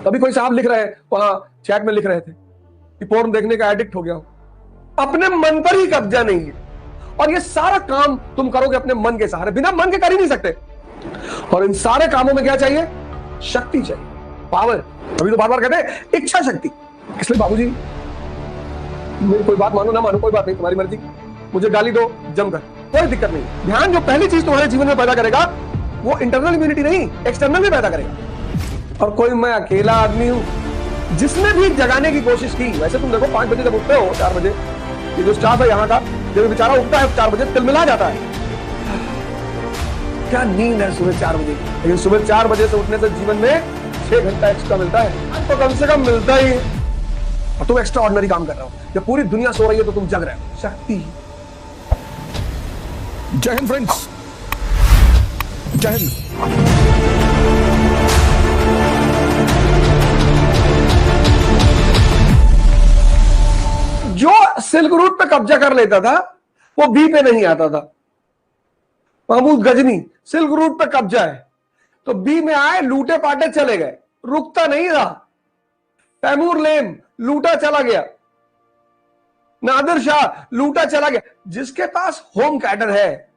तभी कोई साहब लिख रहे हैं वहां चैट में लिख रहे थे कि पोर्न देखने का एडिक्ट हो गया हो। अपने मन पर ही कब्जा नहीं है, और ये सारा काम तुम करोगे अपने मन के सहारे, बिना मन के कर ही नहीं सकते। और इन सारे कामों में क्या चाहिए? शक्ति चाहिए, पावर। अभी तो बार बार कहते हैं इच्छा शक्ति। इसलिए बाबूजी, मेरी कोई बात मानो ना मानो कोई बात नहीं, तुम्हारी मर्जी। मुझे गाली दो जमकर, कोई दिक्कत नहीं। ध्यान जो पहली चीज तुम्हारे जीवन में पैदा करेगा वो इंटरनल इम्यूनिटी नहीं, एक्सटर्नल भी पैदा करेगा। और कोई मैं अकेला आदमी हूं जिसने भी जगाने की कोशिश की। वैसे तुम देखो 5 बजे जब उठते हो, 4 बजे, ये जो स्टाफ है यहाँ का, जब बेचारा उठता है 4 बजे तिलमिला जाता है। क्या नींद है सुबह 4 बजे, लेकिन सुबह 4 बजे से उठने से जीवन में 6 घंटा एक्स्ट्रा मिलता है, तो कम से कम मिलता ही है। और तुम एक्स्ट्रा ऑर्डिनरी काम कर रहे हो। जब पूरी दुनिया सो रही है तो तुम जग रहे हो। शक्ति। जय हिंद फ्रेंड्स, जय हिंद। जो सिल्क रूट पे कब्जा कर लेता था वो बी पे नहीं आता था। महमूद गजनी सिल्क रूट पे कब्जा है तो बी में आए, लूटे पाटे चले गए, रुकता नहीं रहा। तैमूर लेम लूटा चला गया, नादिर शाह लूटा चला गया। जिसके पास होम कैडर है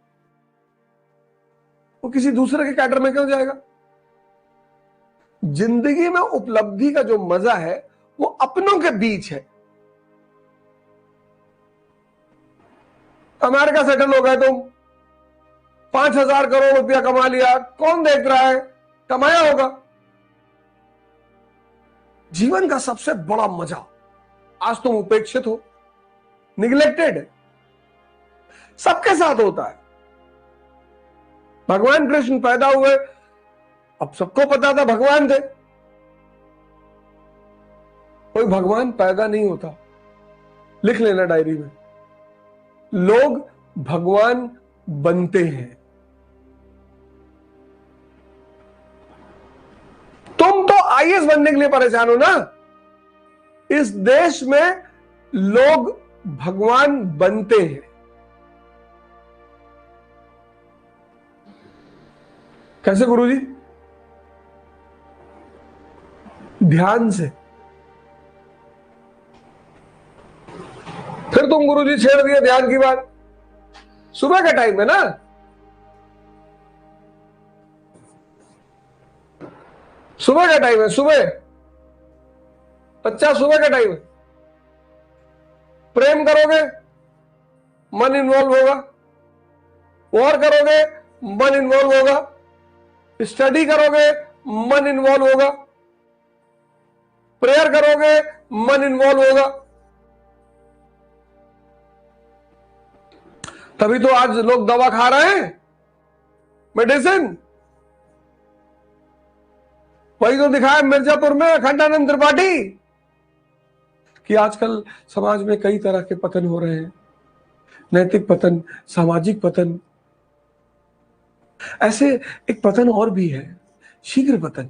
वो किसी दूसरे के कैडर में क्यों जाएगा? जिंदगी में उपलब्धि का जो मजा है वो अपनों के बीच है। अमेरिका सेटल हो गए तुम, 5,000 करोड़ रुपया कमा लिया, कौन देख रहा है? कमाया होगा। जीवन का सबसे बड़ा मजा, आज तुम उपेक्षित हो, निग्लेक्टेड, सबके साथ होता है। भगवान कृष्ण पैदा हुए, अब सबको पता था भगवान थे। कोई भगवान पैदा नहीं होता, लिख लेना डायरी में। लोग भगवान बनते हैं। तुम तो आईएएस बनने के लिए परेशान हो ना। इस देश में लोग भगवान बनते हैं। कैसे गुरुजी? ध्यान से। फिर तुम गुरुजी छेड़ दिए ध्यान की बात। सुबह का टाइम है ना, सुबह का टाइम है। सुबह बच्चा, सुबह का टाइम है। प्रेम करोगे मन इन्वॉल्व होगा, वॉर करोगे मन इन्वॉल्व होगा, स्टडी करोगे मन इन्वॉल्व होगा, प्रेयर करोगे मन इन्वॉल्व होगा। तभी तो आज लोग दवा खा रहे हैं, मेडिसिन। वही तो दिखाया मिर्जापुर में अखंडानंद त्रिपाठी कि आजकल समाज में कई तरह के पतन हो रहे हैं, नैतिक पतन, सामाजिक पतन। ऐसे एक पतन और भी है, शीघ्र पतन।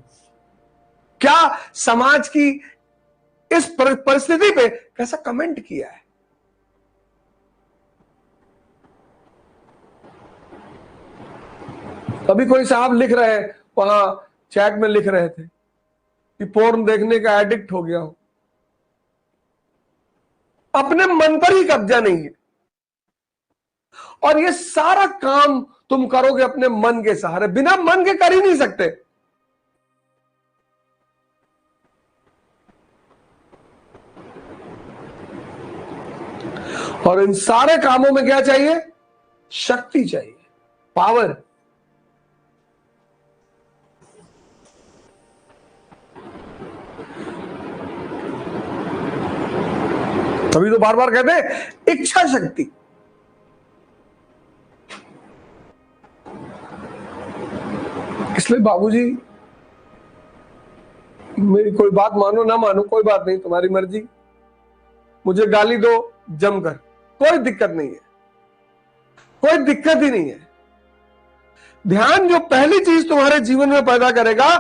क्या समाज की इस परिस्थिति पे कैसा कमेंट किया है? तभी कोई साहब लिख रहे हैं वहां चैट में लिख रहे थे कि पोर्न देखने का एडिक्ट हो गया हो। अपने मन पर ही कब्जा नहीं है, और ये सारा काम तुम करोगे अपने मन के सहारे, बिना मन के कर ही नहीं सकते। और इन सारे कामों में क्या चाहिए? शक्ति चाहिए, पावर। तभी तो बार बार कहते हैं इच्छा शक्ति। इसलिए बाबूजी, मेरी कोई बात मानो ना मानो कोई बात नहीं, तुम्हारी मर्जी। मुझे गाली दो जमकर, कोई दिक्कत नहीं है, कोई दिक्कत ही नहीं है। ध्यान जो पहली चीज तुम्हारे जीवन में पैदा करेगा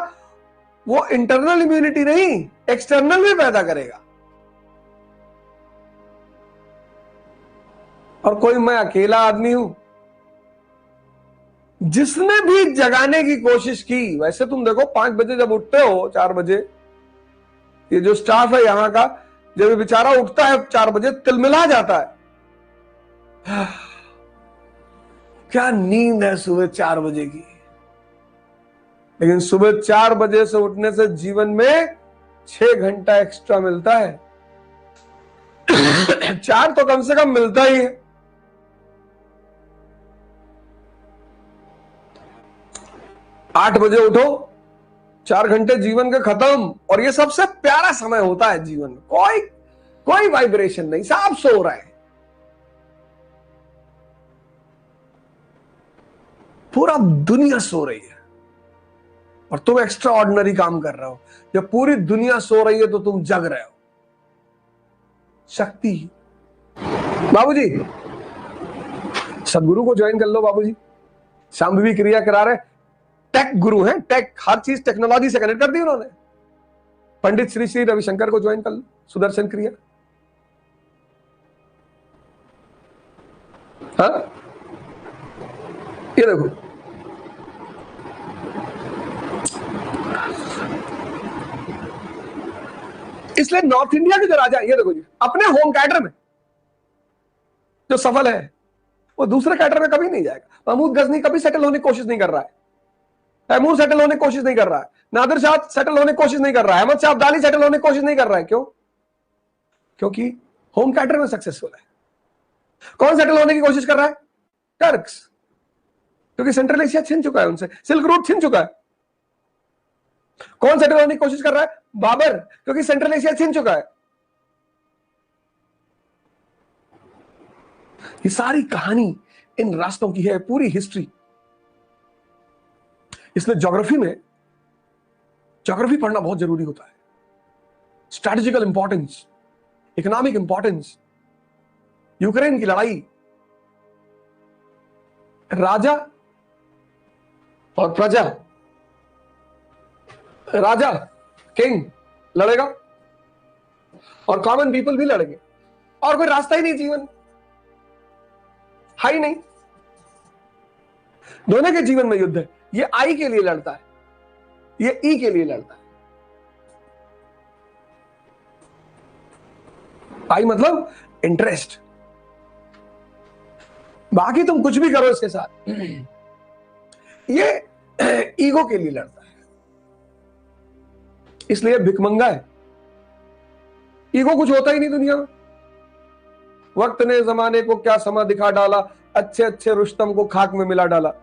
वो इंटरनल इम्यूनिटी नहीं, एक्सटर्नल भी पैदा करेगा। और कोई मैं अकेला आदमी हूं जिसने भी जगाने की कोशिश की। वैसे तुम देखो 5 बजे जब उठते हो, 4 बजे, ये जो स्टाफ है यहां का, जब ये बेचारा उठता है 4 बजे तिलमिला जाता है। क्या नींद है सुबह 4 बजे की। लेकिन सुबह 4 बजे से उठने से जीवन में 6 घंटा एक्स्ट्रा मिलता है। 4 तो कम से कम मिलता ही है। आठ बजे उठो, 4 घंटे जीवन के खत्म। और ये सबसे प्यारा समय होता है जीवन में। कोई वाइब्रेशन नहीं, सब सो रहा है, पूरा दुनिया सो रही है और तुम एक्स्ट्रा ऑर्डिनरी काम कर रहे हो। जब पूरी दुनिया सो रही है तो तुम जग रहे हो। शक्ति। बाबूजी, सदगुरु को ज्वाइन कर लो बाबूजी। शांभवी क्रिया करा रहे, टेक गुरु हैं, टेक, हर चीज टेक्नोलॉजी से कनेक्ट कर दी उन्होंने। पंडित श्री श्री रविशंकर को ज्वाइन कर लो, सुदर्शन क्रिया। हाँ, ये देखो, इसलिए नॉर्थ इंडिया के जो राजा, ये देखो जी, अपने होम कैडर में जो सफल है वो दूसरे कैडर में कभी नहीं जाएगा। महमूद गजनी कभी सेटल होने की कोशिश नहीं कर रहा है, तैमूर सेटल होने की कोशिश नहीं कर रहा है, नादिर शाह सेटल होने की कोशिश नहीं कर रहा है, अहमद शाह अब्दाली सेटल होने की कोशिश नहीं कर रहा है। क्यों? क्योंकि होम कैडर में सक्सेसफुल है। कौन सेटल होने की कोशिश कर रहा है? टर्क्स, क्योंकि सेंट्रल एशिया छिन चुका है उनसे, सिल्क रूट छिन चुका है। कौन सेटल होने की कोशिश कर रहा है? बाबर, क्योंकि सेंट्रल एशिया छिन चुका है। ये सारी कहानी इन रास्तों की है, पूरी हिस्ट्री। इसलिए ज्योग्राफी पढ़ना बहुत जरूरी होता है। Strategical importance, economic importance, Ukraine की लड़ाई, राजा और प्रजा, राजा किंग लड़ेगा और कॉमन पीपल भी लड़ेंगे, और कोई रास्ता ही नहीं जीवन, हाई नहीं। दोनों के जीवन में युद्ध है। ये आई के लिए लड़ता है, ये ई के लिए लड़ता है। आई मतलब इंटरेस्ट, बाकी तुम कुछ भी करो इसके साथ। ये ईगो के लिए लड़ता है, इसलिए भिखमंगा है। ईगो कुछ होता ही नहीं दुनिया में। वक्त ने जमाने को क्या समा दिखा डाला, अच्छे अच्छे रुस्तम को खाक में मिला डाला।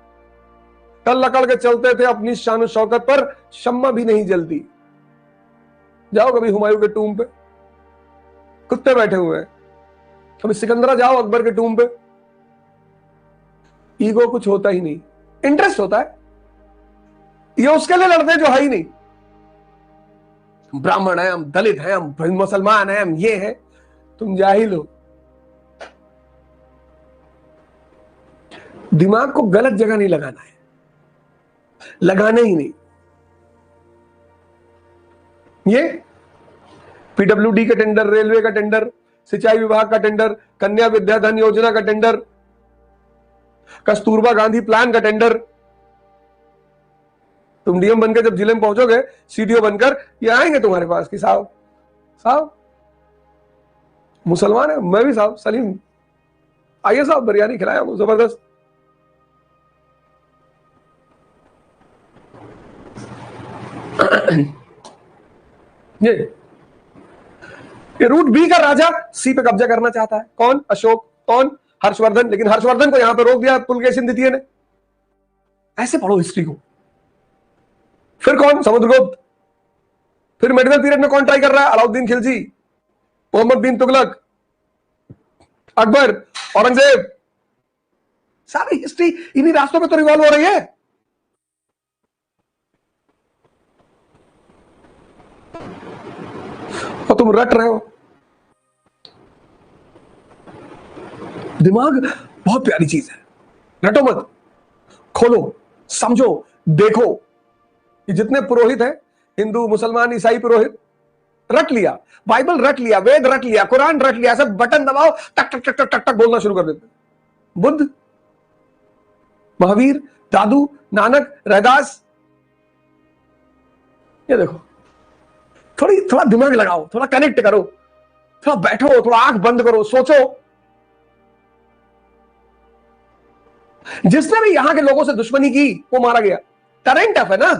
कल लकड़ के चलते थे अपनी शान शौकत पर, शम्मा भी नहीं जलती। जाओ कभी हुमायूं के टूम पे, कुत्ते बैठे हुए हैं। कभी सिकंदरा जाओ अकबर के टूम पे, ईगो कुछ होता ही नहीं, इंटरेस्ट होता है। ये उसके लिए लड़ते हैं जो है ही नहीं। ब्राह्मण है, हम दलित हैं, हम मुसलमान हैं, हम ये हैं। तुम जाहिल हो। दिमाग को गलत जगह नहीं लगाना है, लगाना ही नहीं। ये पीडब्ल्यूडी का टेंडर, रेलवे का टेंडर, सिंचाई विभाग का टेंडर, कन्या विद्याधन योजना का टेंडर, कस्तूरबा गांधी प्लान का टेंडर। तुम डीएम बनकर जब जिले में पहुंचोगे, सीडीओ बनकर, ये आएंगे तुम्हारे पास कि साहब मुसलमान है, मैं भी साहब सलीम, आइए साहब बिरयानी खिलाया वो जबरदस्त। ये रूट बी का राजा सी पे कब्जा करना चाहता है। कौन? अशोक। कौन? हर्षवर्धन। लेकिन हर्षवर्धन को यहां पे रोक दिया पुलकेशिन द्वितीय ने। ऐसे पढ़ो हिस्ट्री को। फिर कौन? समुद्रगुप्त। फिर मेडिवल पीरियड में कौन ट्राई कर रहा है? अलाउद्दीन खिलजी, मोहम्मद बिन तुगलक, अकबर, औरंगजेब। सारी हिस्ट्री इन्हीं रास्तों पे तो रिवॉल्व हो रही है। और तुम रट रहे हो। दिमाग बहुत प्यारी चीज है, रटो मत, खोलो, समझो, देखो। ये जितने पुरोहित हैं, हिंदू, मुसलमान, ईसाई पुरोहित, रट लिया, बाइबल रट लिया, वेद रट लिया, कुरान रट लिया, सब बटन दबाओ, टक टक टक टक टक टक बोलना शुरू कर देते। बुद्ध, महावीर, दादू, नानक, रैदास, ये देखो थोड़ा दिमाग लगाओ, थोड़ा कनेक्ट करो, थोड़ा बैठो, थोड़ा आंख बंद करो, सोचो। जिसने भी यहां के लोगों से दुश्मनी की वो मारा गया। टरेंट टफ है ना,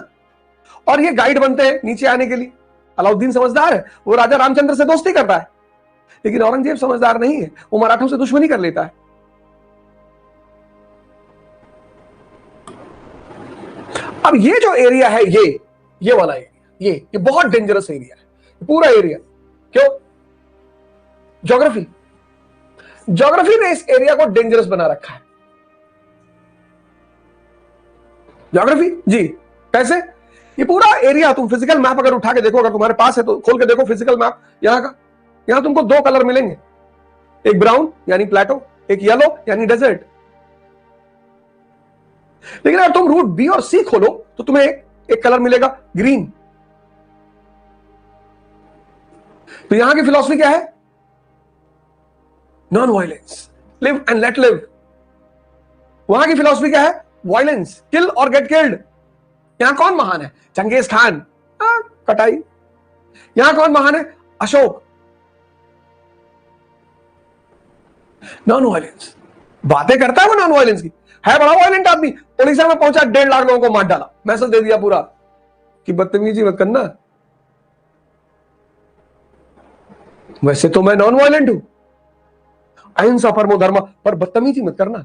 और ये गाइड बनते हैं नीचे आने के लिए। अलाउद्दीन समझदार है, वो राजा रामचंद्र से दोस्ती करता है, लेकिन औरंगजेब समझदार नहीं है, वो मराठों से दुश्मनी कर लेता है। अब ये जो एरिया है, ये वाला एरिया, ये बहुत डेंजरस एरिया है, पूरा एरिया। क्यों? ज्योग्राफी ने इस एरिया को डेंजरस बना रखा है। ज्योग्राफी जी, कैसे? ये पूरा एरिया तुम फिजिकल मैप अगर उठा के देखो, अगर तुम्हारे पास है तो खोल के देखो फिजिकल मैप यहां का। यहां तुमको दो कलर मिलेंगे, एक ब्राउन यानी प्लेटो, एक येलो यानी डेजर्ट। लेकिन अगर तुम रूट बी और सी खोलो तो तुम्हें एक कलर मिलेगा, ग्रीन। तो यहां की फिलॉसफी क्या है? Non violence, live and let live. वहां की फिलॉसफी क्या है? वायलेंस, किल और गेट किल्ड। यहां कौन महान है? चंगेज खान, कटाई। यहां कौन महान है? अशोक। नॉन वायलेंस, बातें करता है वो नॉन वायलेंस की, है बड़ा वायलेंट आदमी। उड़ीसा में पहुंचा, 1.5 लाख लोगों को मार डाला, मैसेज दे दिया पूरा कि बदतमीजी मत करना। वैसे तो मैं नॉन वायलेंट हूं, अहिंसा परमो धर्म, पर बदतमीजी मत करना।